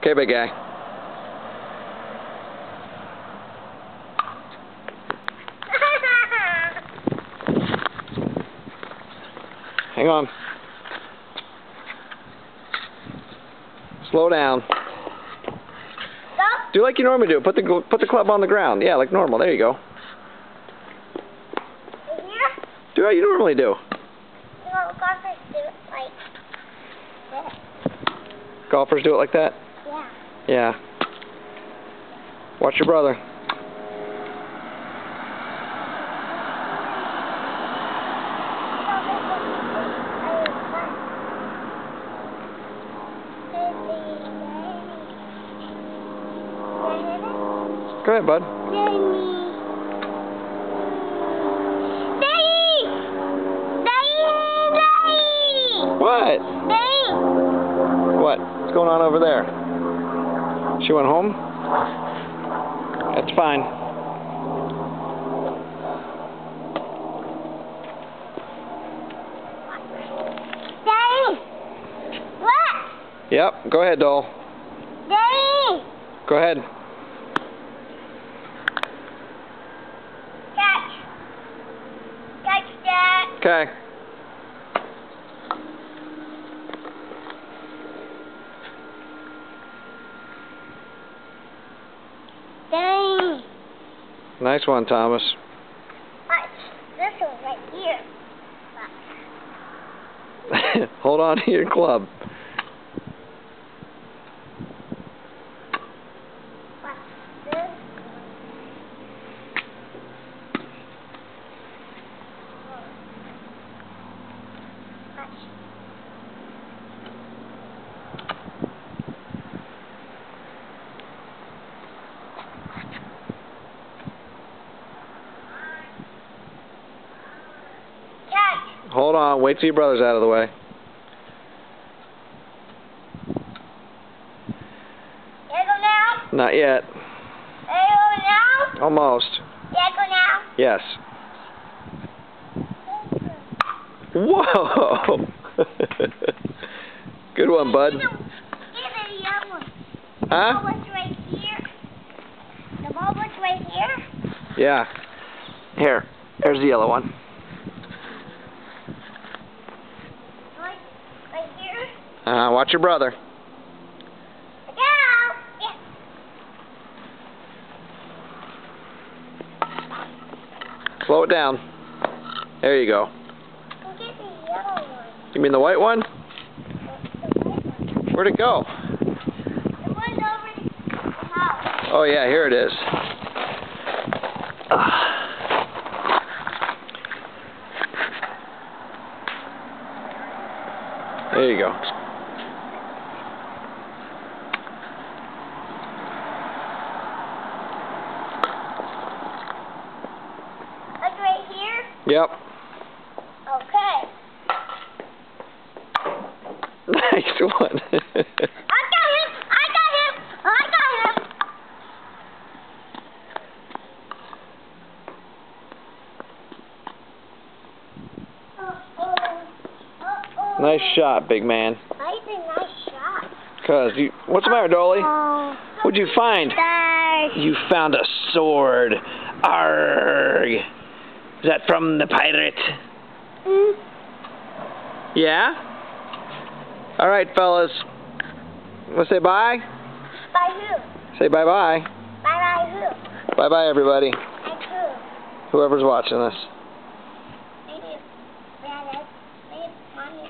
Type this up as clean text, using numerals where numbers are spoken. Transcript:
Okay, big guy. Hang on. Slow down. Do like you normally do. Put the club on the ground. Yeah, like normal. There you go. Here? Do what you normally do. No, golfers do it like this. Golfers do it like that? Yeah. Yeah. Watch your brother. Go ahead, bud. What? What? What's going on over there? She went home? That's fine. Daddy! What? Yep, go ahead, doll. Daddy! Go ahead. Catch. Catch that. Okay. Dang. Nice one, Thomas. Watch. This one right here. Hold on to your club. Watch this. Watch. Hold on. Wait till your brother's out of the way. Can I go now? Not yet. Can I go now? Almost. Can I go now? Yes. Whoa! Good one, bud. Get the yellow one. Huh? The ball was right here. The ball was right here. Yeah. Here. There's the yellow one. Right here. Watch your brother. Go. Yeah. Slow it down. There you go. Go get the yellow one. You mean the white one? The white one. Where'd it go? The one over the house. Oh yeah, here it is. There you go. Like right here? Yep. Okay. Nice one. I got him! I got him! I got him! Nice shot, big man. Nice and nice shot. What's the matter, Dolly? What'd you find? Stars. You found a sword. Arrgh. Is that from the pirate? Yeah? Alright, fellas. Wanna say bye? By who? Say bye-bye. By who? Bye-bye, everybody. By who? Whoever's watching this. Maybe, maybe mommy